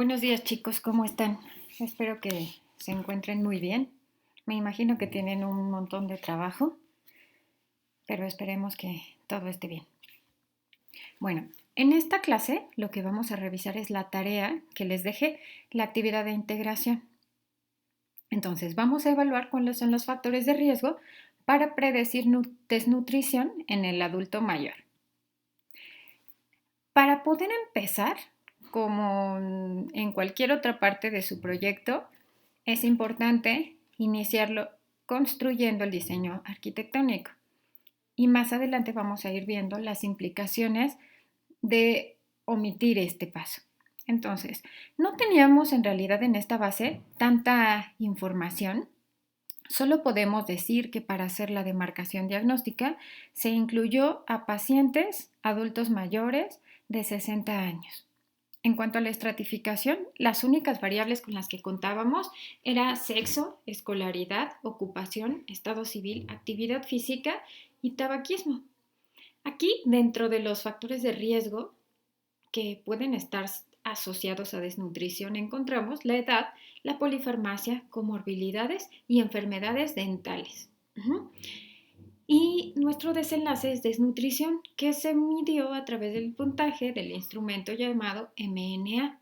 Buenos días chicos, ¿cómo están? Espero que se encuentren muy bien. Me imagino que tienen un montón de trabajo, pero esperemos que todo esté bien. Bueno, en esta clase lo que vamos a revisar es la tarea que les dejé, la actividad de integración. Entonces, vamos a evaluar cuáles son los factores de riesgo para predecir desnutrición en el adulto mayor. Para poder empezar, como en cualquier otra parte de su proyecto, es importante iniciarlo construyendo el diseño arquitectónico. Y más adelante vamos a ir viendo las implicaciones de omitir este paso. Entonces, no teníamos en realidad en esta base tanta información. Solo podemos decir que para hacer la demarcación diagnóstica se incluyó a pacientes adultos mayores de 60 años. En cuanto a la estratificación, las únicas variables con las que contábamos era sexo, escolaridad, ocupación, estado civil, actividad física y tabaquismo. Aquí, dentro de los factores de riesgo que pueden estar asociados a desnutrición, encontramos la edad, la polifarmacia, comorbilidades y enfermedades dentales. Y nuestro desenlace es desnutrición, que se midió a través del puntaje del instrumento llamado MNA.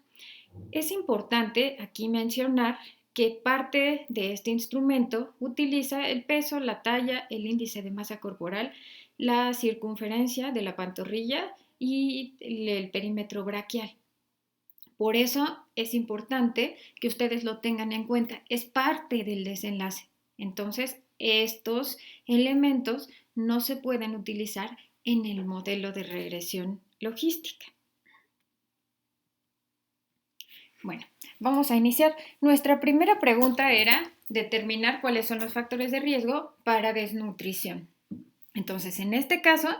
Es importante aquí mencionar que parte de este instrumento utiliza el peso, la talla, el índice de masa corporal, la circunferencia de la pantorrilla y el perímetro braquial. Por eso es importante que ustedes lo tengan en cuenta. Es parte del desenlace. Entonces, estos elementos no se pueden utilizar en el modelo de regresión logística. Bueno, vamos a iniciar. Nuestra primera pregunta era determinar cuáles son los factores de riesgo para desnutrición. Entonces, en este caso,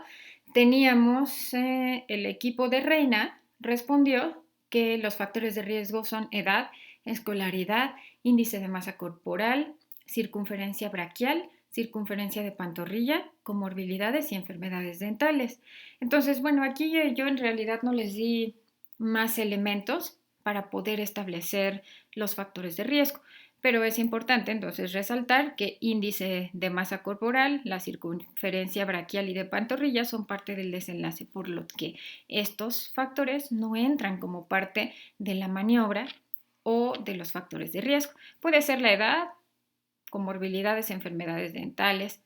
teníamos el equipo de Reina respondió que los factores de riesgo son edad, escolaridad, índice de masa corporal, circunferencia braquial, circunferencia de pantorrilla, comorbilidades y enfermedades dentales. Entonces, bueno, aquí yo en realidad no les di más elementos para poder establecer los factores de riesgo. Pero es importante entonces resaltar que índice de masa corporal, la circunferencia braquial y de pantorrilla son parte del desenlace, por lo que estos factores no entran como parte de la maniobra o de los factores de riesgo. Puede ser la edad, comorbilidades, enfermedades dentales,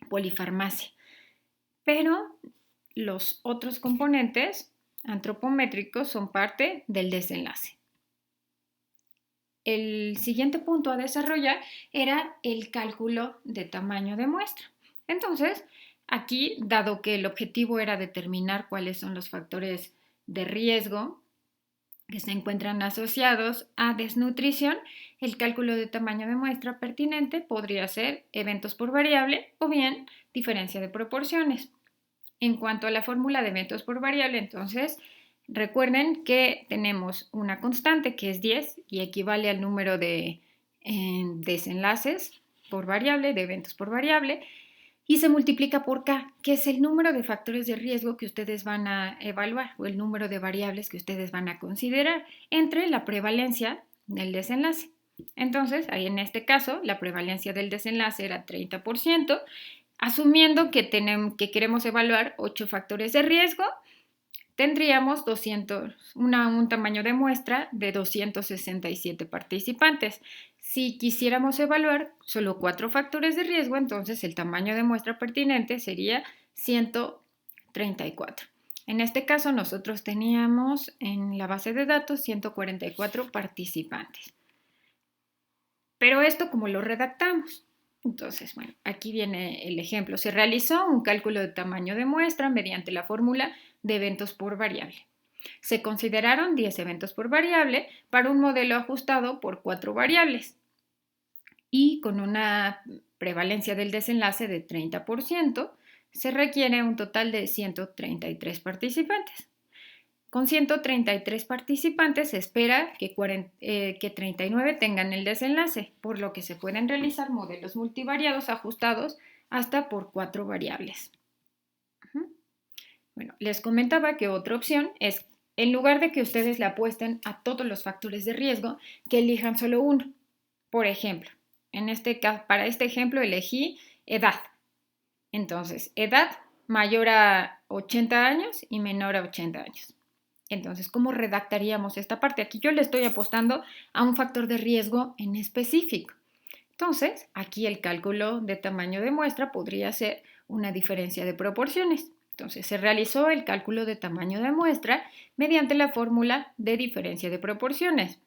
polifarmacia. Pero los otros componentes antropométricos son parte del desenlace. El siguiente punto a desarrollar era el cálculo de tamaño de muestra. Entonces, aquí, dado que el objetivo era determinar cuáles son los factores de riesgo que se encuentran asociados a desnutrición, el cálculo de tamaño de muestra pertinente podría ser eventos por variable o bien diferencia de proporciones. En cuanto a la fórmula de eventos por variable, entonces, recuerden que tenemos una constante que es 10 y equivale al número de desenlaces por variable, de eventos por variable, y se multiplica por K, que es el número de factores de riesgo que ustedes van a evaluar o el número de variables que ustedes van a considerar entre la prevalencia del desenlace. Entonces, ahí en este caso, la prevalencia del desenlace era 30%, asumiendo que queremos evaluar 8 factores de riesgo, tendríamos un tamaño de muestra de 267 participantes. Si quisiéramos evaluar solo 4 factores de riesgo, entonces el tamaño de muestra pertinente sería 134. En este caso, nosotros teníamos en la base de datos 144 participantes. Pero esto, ¿cómo lo redactamos? Entonces, bueno, aquí viene el ejemplo. Se realizó un cálculo de tamaño de muestra mediante la fórmula de eventos por variable. Se consideraron 10 eventos por variable para un modelo ajustado por 4 variables y con una prevalencia del desenlace de 30%, se requiere un total de 133 participantes. Con 133 participantes se espera que 39 tengan el desenlace, por lo que se pueden realizar modelos multivariados ajustados hasta por 4 variables. Bueno, les comentaba que otra opción es En lugar de que ustedes le apuesten a todos los factores de riesgo, que elijan solo uno. Por ejemplo, para este ejemplo elegí edad. Entonces, edad mayor a 80 años y menor a 80 años. Entonces, ¿cómo redactaríamos esta parte? Aquí yo le estoy apostando a un factor de riesgo en específico. Entonces, aquí el cálculo de tamaño de muestra podría ser una diferencia de proporciones. Entonces, se realizó el cálculo de tamaño de muestra mediante la fórmula de diferencia de proporciones,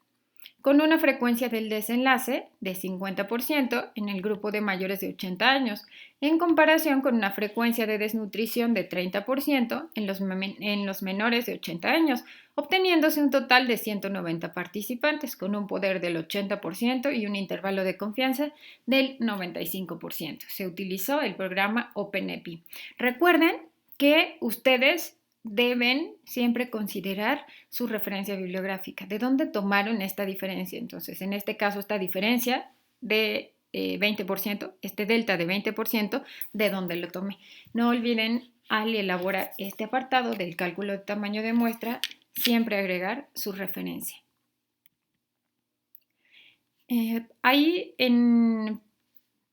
con una frecuencia del desenlace de 50% en el grupo de mayores de 80 años, en comparación con una frecuencia de desnutrición de 30% en los menores de 80 años, obteniéndose un total de 190 participantes, con un poder del 80% y un intervalo de confianza del 95%. Se utilizó el programa OpenEpi. Recuerden que ustedes deben siempre considerar su referencia bibliográfica. ¿De dónde tomaron esta diferencia? Entonces, en este caso, esta diferencia de 20%, este delta de 20%, ¿de dónde lo tomé? No olviden, al elaborar este apartado del cálculo de tamaño de muestra, siempre agregar su referencia.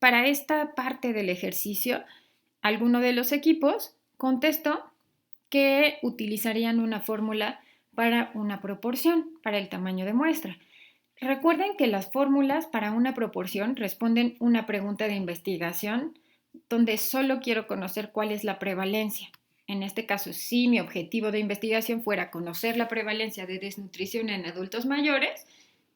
Para esta parte del ejercicio, alguno de los equipos contestó que utilizarían una fórmula para una proporción, para el tamaño de muestra. Recuerden que las fórmulas para una proporción responden una pregunta de investigación donde solo quiero conocer cuál es la prevalencia. En este caso, si mi objetivo de investigación fuera conocer la prevalencia de desnutrición en adultos mayores,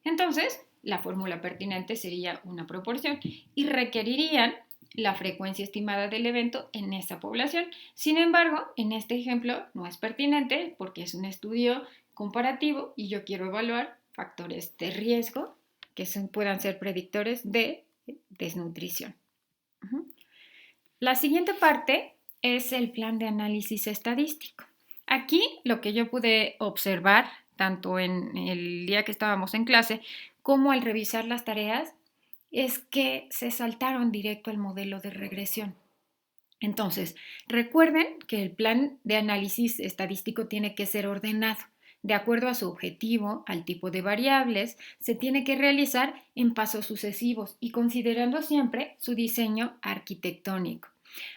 entonces la fórmula pertinente sería una proporción y requerirían la frecuencia estimada del evento en esa población. Sin embargo, en este ejemplo no es pertinente porque es un estudio comparativo y yo quiero evaluar factores de riesgo que puedan ser predictores de desnutrición. La siguiente parte es el plan de análisis estadístico. Aquí lo que yo pude observar, tanto en el día que estábamos en clase como al revisar las tareas, es que se saltaron directo al modelo de regresión. Entonces, recuerden que el plan de análisis estadístico tiene que ser ordenado. De acuerdo a su objetivo, al tipo de variables, se tiene que realizar en pasos sucesivos y considerando siempre su diseño arquitectónico.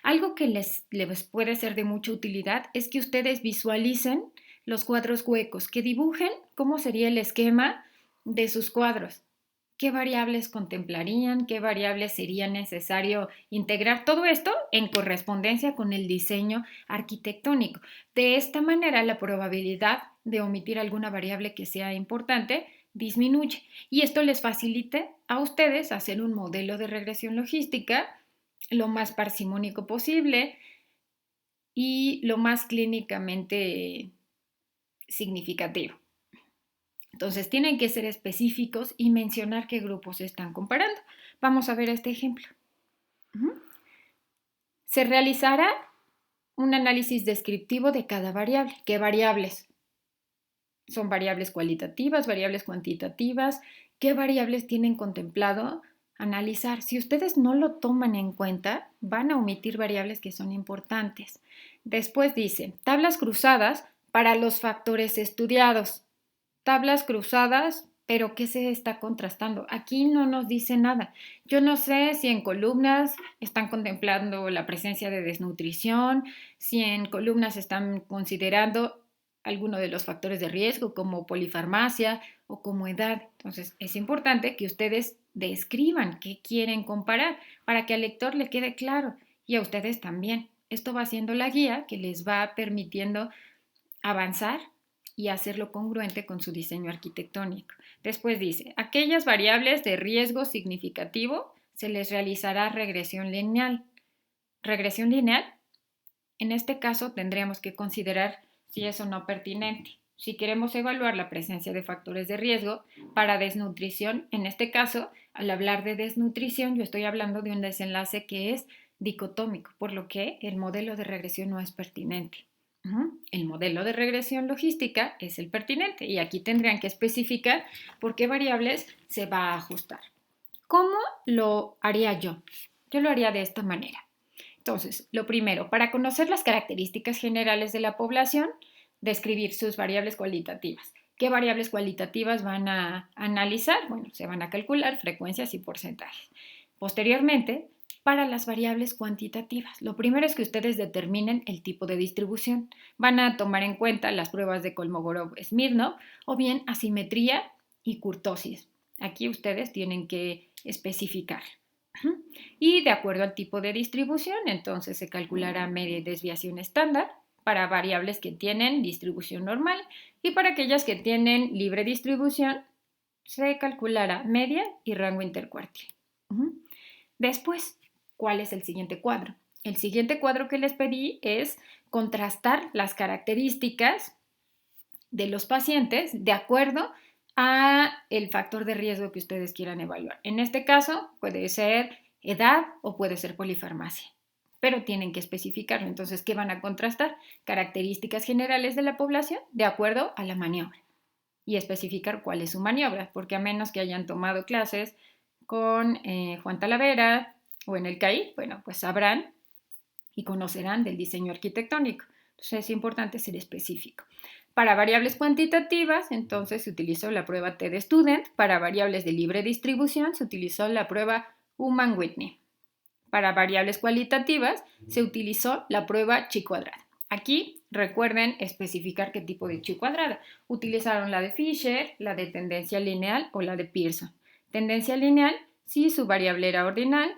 Algo que les puede ser de mucha utilidad es que ustedes visualicen los cuadros huecos, que dibujen cómo sería el esquema de sus cuadros. ¿Qué variables contemplarían? ¿Qué variables sería necesario integrar? Todo esto en correspondencia con el diseño arquitectónico. De esta manera, la probabilidad de omitir alguna variable que sea importante disminuye y esto les facilita a ustedes hacer un modelo de regresión logística lo más parsimónico posible y lo más clínicamente significativo. Entonces tienen que ser específicos y mencionar qué grupos se están comparando. Vamos a ver este ejemplo. Se realizará un análisis descriptivo de cada variable. ¿Qué variables? Son variables cualitativas, variables cuantitativas. ¿Qué variables tienen contemplado analizar? Si ustedes no lo toman en cuenta, van a omitir variables que son importantes. Después dice, tablas cruzadas para los factores estudiados. Tablas cruzadas, pero ¿qué se está contrastando? Aquí no nos dice nada. Yo no sé si en columnas están contemplando la presencia de desnutrición, si en columnas están considerando alguno de los factores de riesgo como polifarmacia o como edad. Entonces, es importante que ustedes describan qué quieren comparar para que al lector le quede claro y a ustedes también. Esto va siendo la guía que les va permitiendo avanzar y hacerlo congruente con su diseño arquitectónico. Después dice, aquellas variables de riesgo significativo se les realizará regresión lineal. Regresión lineal, en este caso tendríamos que considerar si es o no pertinente. Si queremos evaluar la presencia de factores de riesgo para desnutrición, en este caso, al hablar de desnutrición, yo estoy hablando de un desenlace que es dicotómico, por lo que el modelo de regresión no es pertinente. El modelo de regresión logística es el pertinente y aquí tendrían que especificar por qué variables se va a ajustar. ¿Cómo lo haría yo? Yo lo haría de esta manera. Entonces, lo primero, para conocer las características generales de la población, describir sus variables cualitativas. ¿Qué variables cualitativas van a analizar? Bueno, se van a calcular frecuencias y porcentajes. Posteriormente, para las variables cuantitativas, lo primero es que ustedes determinen el tipo de distribución. Van a tomar en cuenta las pruebas de Kolmogorov-Smirnov o bien asimetría y kurtosis. Aquí ustedes tienen que especificar. Y de acuerdo al tipo de distribución, entonces se calculará media y desviación estándar para variables que tienen distribución normal y para aquellas que tienen libre distribución se calculará media y rango intercuartil. Después, ¿cuál es el siguiente cuadro? El siguiente cuadro que les pedí es contrastar las características de los pacientes de acuerdo a el factor de riesgo que ustedes quieran evaluar. En este caso puede ser edad o puede ser polifarmacia, pero tienen que especificarlo. Entonces, ¿qué van a contrastar? Características generales de la población de acuerdo a la maniobra y especificar cuál es su maniobra, porque a menos que hayan tomado clases con Juan Talavera o en el CAI, bueno, pues sabrán y conocerán del diseño arquitectónico. Entonces es importante ser específico. Para variables cuantitativas, entonces se utilizó la prueba TED-Student. Para variables de libre distribución, se utilizó la prueba Human-Whitney. Para variables cualitativas, se utilizó la prueba chi-cuadrada. Aquí recuerden especificar qué tipo de chi-cuadrada. Utilizaron la de Fisher, la de tendencia lineal o la de Pearson. Tendencia lineal si su variable era ordinal.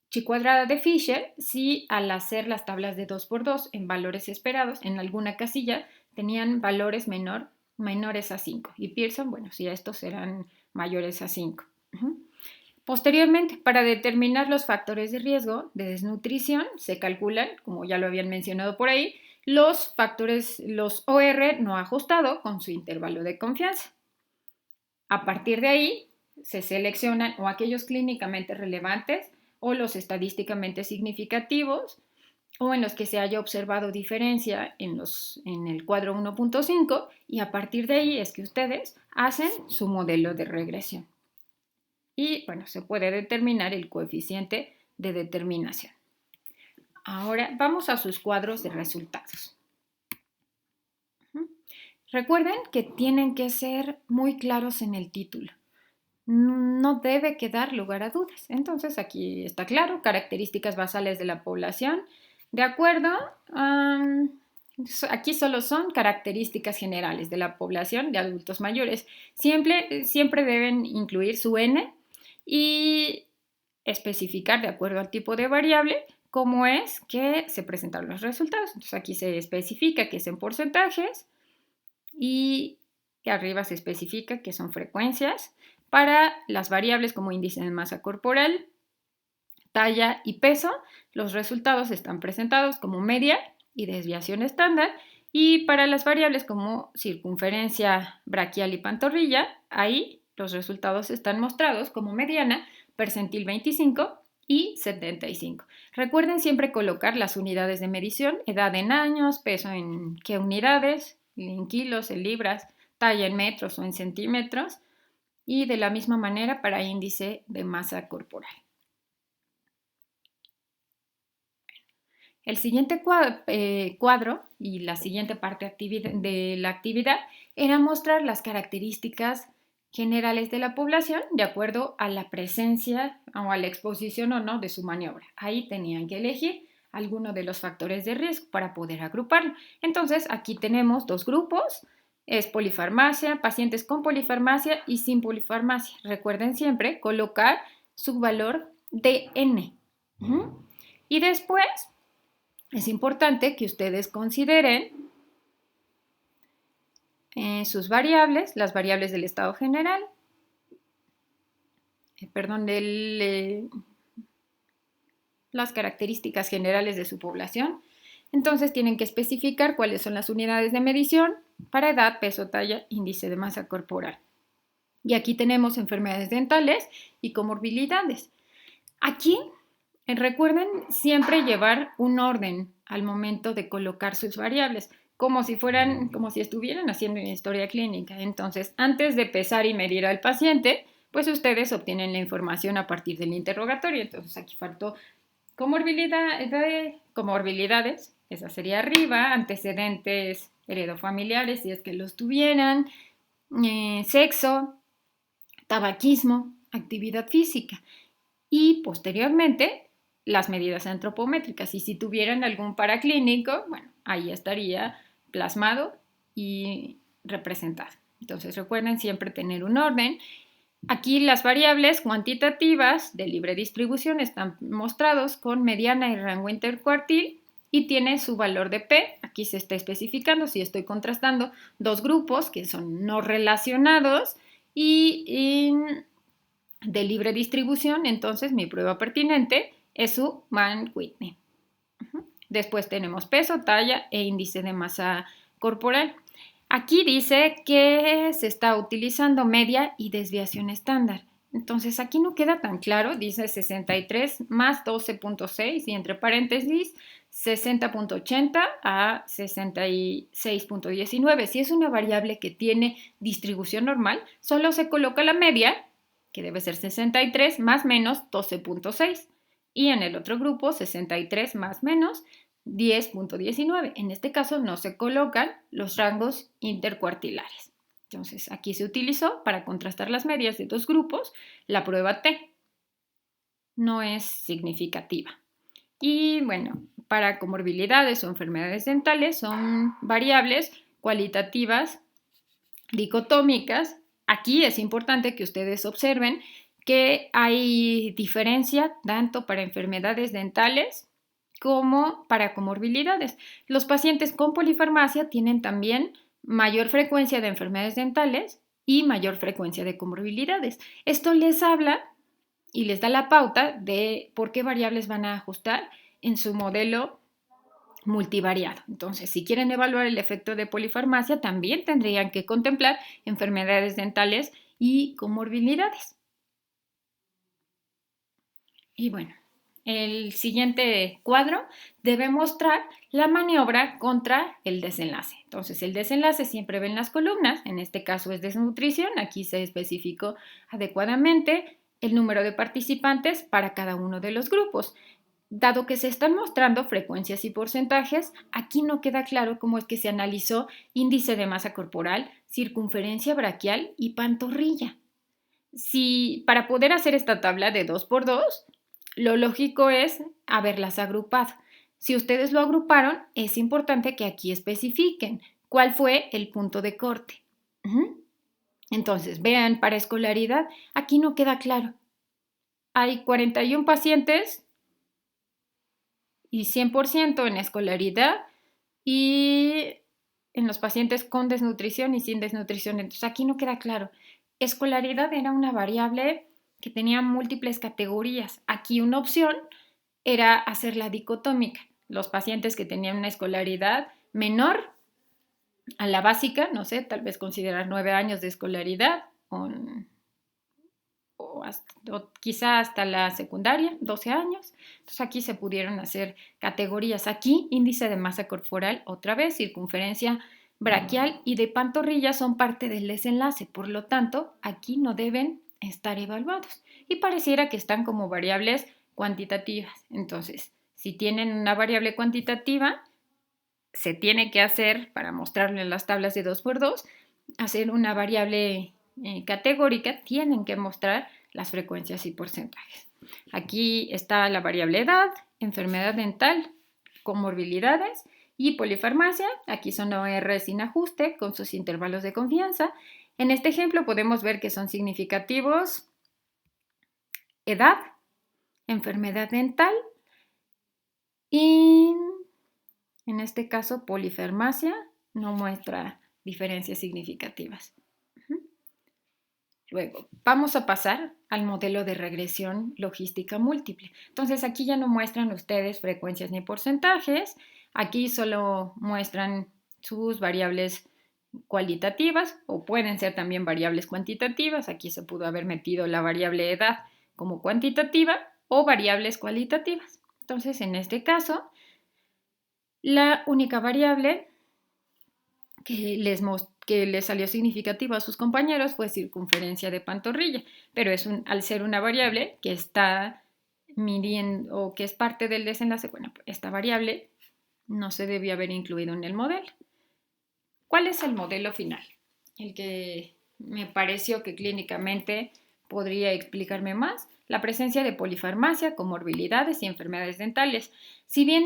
Chi-cuadrada de Fisher si al hacer las tablas de 2x2 en valores esperados en alguna casilla tenían valores menores a 5. Y Pearson, bueno, si estos eran mayores a 5. Posteriormente, para determinar los factores de riesgo de desnutrición, se calculan, como ya lo habían mencionado por ahí, los factores, los OR no ajustado con su intervalo de confianza. A partir de ahí, se seleccionan o aquellos clínicamente relevantes o los estadísticamente significativos o en los que se haya observado diferencia en el cuadro 1.5 y a partir de ahí es que ustedes hacen su modelo de regresión. Y bueno, se puede determinar el coeficiente de determinación. Ahora vamos a sus cuadros de resultados. Recuerden que tienen que ser muy claros en el título. No debe quedar lugar a dudas. Entonces aquí está claro, características basales de la población. De acuerdo, aquí solo son características generales de la población de adultos mayores. Siempre deben incluir su N y especificar de acuerdo al tipo de variable cómo es que se presentaron los resultados. Entonces aquí se especifica que es en porcentajes y que arriba se especifica que son frecuencias. Para las variables como índice de masa corporal, talla y peso, los resultados están presentados como media y desviación estándar. Y para las variables como circunferencia braquial y pantorrilla, ahí los resultados están mostrados como mediana, percentil 25 y 75. Recuerden siempre colocar las unidades de medición, edad en años, peso en qué unidades, en kilos, en libras, talla en metros o en centímetros, y de la misma manera para índice de masa corporal. El siguiente cuadro y la siguiente parte de la actividad era mostrar las características generales de la población de acuerdo a la presencia o a la exposición o no de su maniobra. Ahí tenían que elegir alguno de los factores de riesgo para poder agruparlo. Entonces, aquí tenemos dos grupos. Es polifarmacia, pacientes con polifarmacia y sin polifarmacia. Recuerden siempre colocar su valor de N. Y después es importante que ustedes consideren sus variables, las variables del estado general, las características generales de su población. Entonces tienen que especificar cuáles son las unidades de medición para edad, peso, talla, índice de masa corporal. Y aquí tenemos enfermedades dentales y comorbilidades. Aquí recuerden siempre llevar un orden al momento de colocar sus variables, como si estuvieran haciendo una historia clínica. Entonces, antes de pesar y medir al paciente, pues ustedes obtienen la información a partir del interrogatorio. Entonces, aquí faltó comorbilidades, esa sería arriba, antecedentes heredofamiliares, si es que los tuvieran, sexo, tabaquismo, actividad física y posteriormente las medidas antropométricas. Y si tuvieran algún paraclínico, bueno, ahí estaría plasmado y representado. Entonces recuerden siempre tener un orden. Aquí las variables cuantitativas de libre distribución están mostrados con mediana y rango intercuartil y tiene su valor de P. Aquí se está especificando si estoy contrastando dos grupos que son no relacionados y de libre distribución, entonces mi prueba pertinente es su Mann-Whitney. Después tenemos peso, talla e índice de masa corporal. Aquí dice que se está utilizando media y desviación estándar. Entonces aquí no queda tan claro, dice 63 más 12.6 y entre paréntesis 60.80 a 66.19. Si es una variable que tiene distribución normal, solo se coloca la media, que debe ser 63 más menos 12.6. Y en el otro grupo 63 más menos 10.19. En este caso no se colocan los rangos intercuartilares. Entonces aquí se utilizó para contrastar las medias de dos grupos la prueba T. No es significativa. Y bueno, para comorbilidades o enfermedades dentales son variables cualitativas dicotómicas. Aquí es importante que ustedes observen que hay diferencia tanto para enfermedades dentales como para comorbilidades. Los pacientes con polifarmacia tienen también mayor frecuencia de enfermedades dentales y mayor frecuencia de comorbilidades. Esto les habla y les da la pauta de por qué variables van a ajustar en su modelo multivariado. Entonces, si quieren evaluar el efecto de polifarmacia, también tendrían que contemplar enfermedades dentales y comorbilidades. Y bueno, el siguiente cuadro debe mostrar la maniobra contra el desenlace. Entonces, el desenlace siempre ven las columnas, en este caso es desnutrición, aquí se especificó adecuadamente el número de participantes para cada uno de los grupos. Dado que se están mostrando frecuencias y porcentajes, aquí no queda claro cómo es que se analizó índice de masa corporal, circunferencia braquial y pantorrilla. Si para poder hacer esta tabla de 2 por 2, lo lógico es haberlas agrupado. Si ustedes lo agruparon, es importante que aquí especifiquen cuál fue el punto de corte. Entonces, vean, para escolaridad, aquí no queda claro. Hay 41 pacientes y 100% en escolaridad y en los pacientes con desnutrición y sin desnutrición. Entonces, aquí no queda claro. Escolaridad era una variable que tenía múltiples categorías. Aquí una opción era hacer la dicotómica. Los pacientes que tenían una escolaridad menor a la básica, no sé, tal vez considerar 9 años de escolaridad o quizá hasta la secundaria, 12 años. Entonces aquí se pudieron hacer categorías. Aquí índice de masa corporal, otra vez, circunferencia braquial y de pantorrilla son parte del desenlace, por lo tanto, aquí no deben estar evaluados y pareciera que están como variables cuantitativas. Entonces, si tienen una variable cuantitativa, se tiene que hacer, para mostrarle en las tablas de 2 por 2, hacer una variable categórica, tienen que mostrar las frecuencias y porcentajes. Aquí está la variable edad, enfermedad dental, comorbilidades y polifarmacia. Aquí son OR sin ajuste con sus intervalos de confianza. En este ejemplo podemos ver que son significativos edad, enfermedad dental y en este caso polifarmacia no muestra diferencias significativas. Luego, vamos a pasar al modelo de regresión logística múltiple. Entonces, aquí ya no muestran ustedes frecuencias ni porcentajes. Aquí solo muestran sus variables cualitativas o pueden ser también variables cuantitativas. Aquí se pudo haber metido la variable edad como cuantitativa o variables cualitativas. Entonces, en este caso, la única variable que les salió significativa a sus compañeros fue circunferencia de pantorrilla, pero al ser una variable que está midiendo o que es parte del desenlace, bueno, esta variable no se debía haber incluido en el modelo. ¿Cuál es el modelo final? El que me pareció que clínicamente podría explicarme más. La presencia de polifarmacia, comorbilidades y enfermedades dentales. Si bien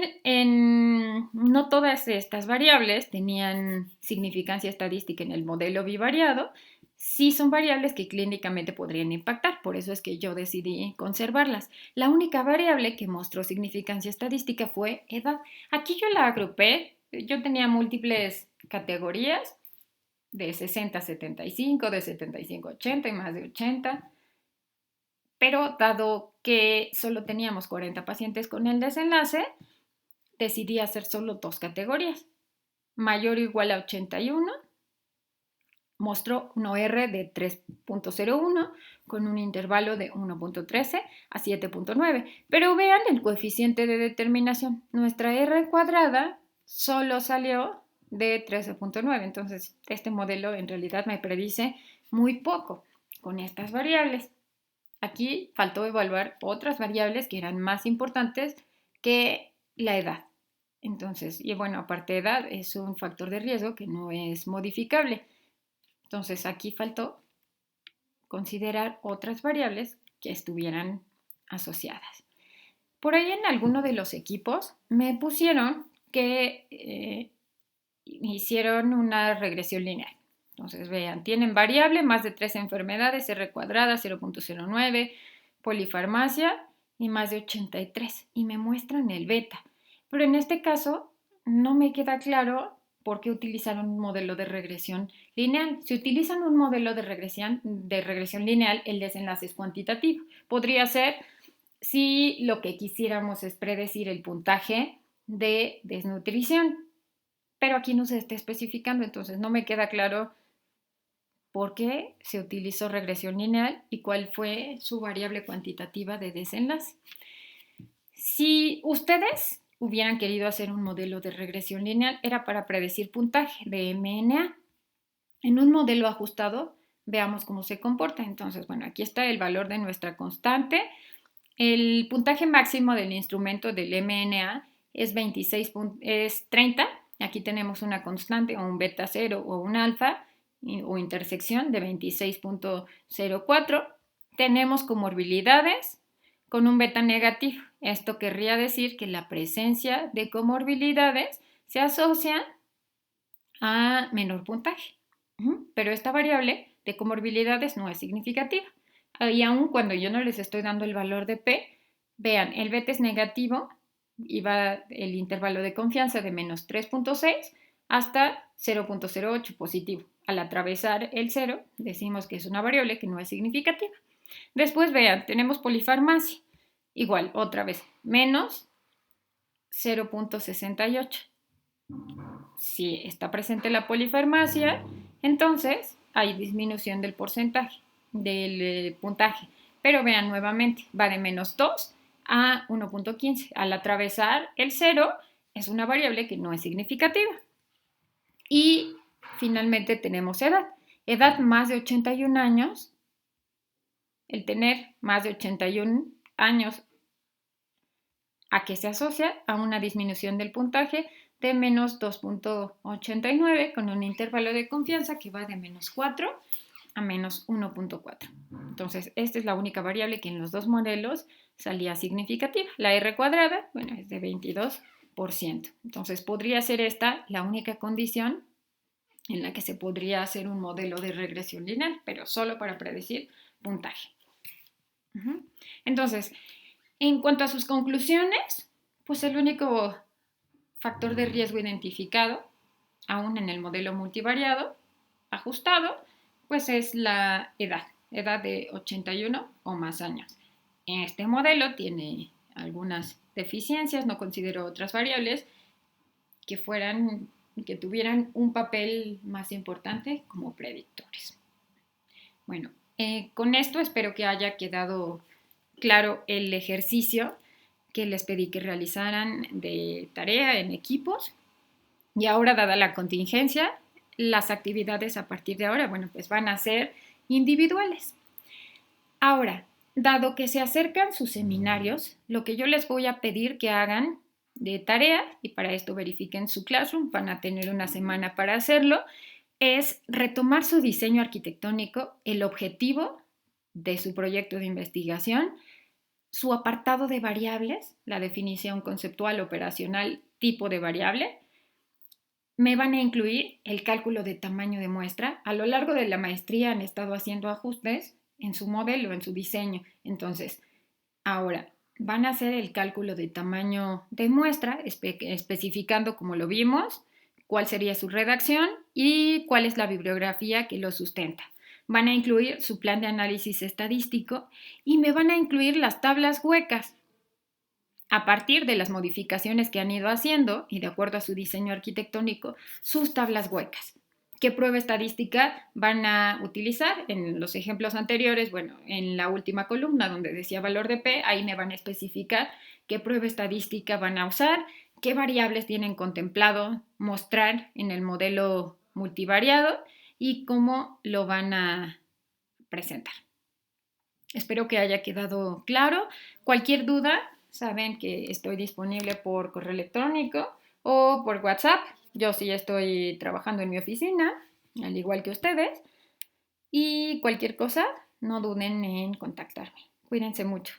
no todas estas variables tenían significancia estadística en el modelo bivariado, sí son variables que clínicamente podrían impactar, por eso es que yo decidí conservarlas. La única variable que mostró significancia estadística fue edad. Aquí yo la agrupé, yo tenía múltiples categorías de 60 a 75, de 75 a 80 y más de 80, pero dado que solo teníamos 40 pacientes con el desenlace, decidí hacer solo dos categorías. Mayor o igual a 81 mostró un OR de 3.01 con un intervalo de 1.13 a 7.9. Pero vean el coeficiente de determinación. Nuestra R cuadrada solo salió de 13.9. Entonces, este modelo en realidad me predice muy poco con estas variables. Aquí faltó evaluar otras variables que eran más importantes que la edad. Entonces, y bueno, aparte de edad, es un factor de riesgo que no es modificable. Entonces, aquí faltó considerar otras variables que estuvieran asociadas. Por ahí en alguno de los equipos me pusieron que hicieron una regresión lineal. Entonces, vean, tienen variable, más de 3 enfermedades, R cuadrada, 0.09, polifarmacia y más de 83. Y me muestran el beta. Pero en este caso no me queda claro por qué utilizaron un modelo de regresión lineal. Si utilizan un modelo de regresión lineal, el desenlace es cuantitativo. Podría ser si lo que quisiéramos es predecir el puntaje de desnutrición, pero aquí no se está especificando, entonces no me queda claro por qué se utilizó regresión lineal y cuál fue su variable cuantitativa de desenlace. Si ustedes hubieran querido hacer un modelo de regresión lineal, era para predecir puntaje de MNA. En un modelo ajustado, veamos cómo se comporta. Entonces, bueno, aquí está el valor de nuestra constante. El puntaje máximo del instrumento del MNA es 30. Aquí tenemos una constante o un beta 0 o un alfa o intersección de 26.04. Tenemos comorbilidades con un beta negativo. Esto querría decir que la presencia de comorbilidades se asocia a menor puntaje. Pero esta variable de comorbilidades no es significativa. Y aun cuando yo no les estoy dando el valor de P, vean, el beta es negativo y va el intervalo de confianza de menos 3.6 hasta 0.08 positivo. Al atravesar el 0, decimos que es una variable que no es significativa. Después, vean, tenemos polifarmacia. Igual, otra vez, menos 0.68. Si está presente la polifarmacia, entonces hay disminución del porcentaje, del puntaje. Pero vean nuevamente, va de menos 2 a 1.15. Al atravesar el 0, es una variable que no es significativa. Y finalmente tenemos edad. Edad más de 81 años. El tener más de 81 años, ¿a qué se asocia? A una disminución del puntaje de menos 2.89 con un intervalo de confianza que va de menos 4 a menos 1.4. Entonces, esta es la única variable que en los dos modelos salía significativa. La R cuadrada, bueno, es de 22%. Entonces, podría ser esta la única condición en la que se podría hacer un modelo de regresión lineal, pero solo para predecir puntaje. Entonces, en cuanto a sus conclusiones, pues el único factor de riesgo identificado, aún en el modelo multivariado ajustado, pues es la edad de 81 o más años. Este modelo tiene algunas deficiencias, no considero otras variables que tuvieran un papel más importante como predictores. Bueno, con esto espero que haya quedado claro el ejercicio que les pedí que realizaran de tarea en equipos. Y ahora, dada la contingencia, las actividades a partir de ahora, bueno, pues van a ser individuales. Ahora, dado que se acercan sus seminarios, lo que yo les voy a pedir que hagan de tarea, y para esto verifiquen su Classroom, van a tener una semana para hacerlo, es retomar su diseño arquitectónico, el objetivo de su proyecto de investigación, su apartado de variables, la definición conceptual, operacional, tipo de variable. Me van a incluir el cálculo de tamaño de muestra. A lo largo de la maestría han estado haciendo ajustes en su modelo, en su diseño. Entonces, ahora van a hacer el cálculo de tamaño de muestra, especificando, como lo vimos, cuál sería su redacción y cuál es la bibliografía que lo sustenta. Van a incluir su plan de análisis estadístico y me van a incluir las tablas huecas. A partir de las modificaciones que han ido haciendo y de acuerdo a su diseño arquitectónico, sus tablas huecas. ¿Qué prueba estadística van a utilizar? En los ejemplos anteriores, bueno, en la última columna donde decía valor de P, ahí me van a especificar qué prueba estadística van a usar, qué variables tienen contemplado mostrar en el modelo multivariado y cómo lo van a presentar. Espero que haya quedado claro. Cualquier duda, saben que estoy disponible por correo electrónico o por WhatsApp. Yo sí estoy trabajando en mi oficina, al igual que ustedes. Y cualquier cosa, no duden en contactarme. Cuídense mucho.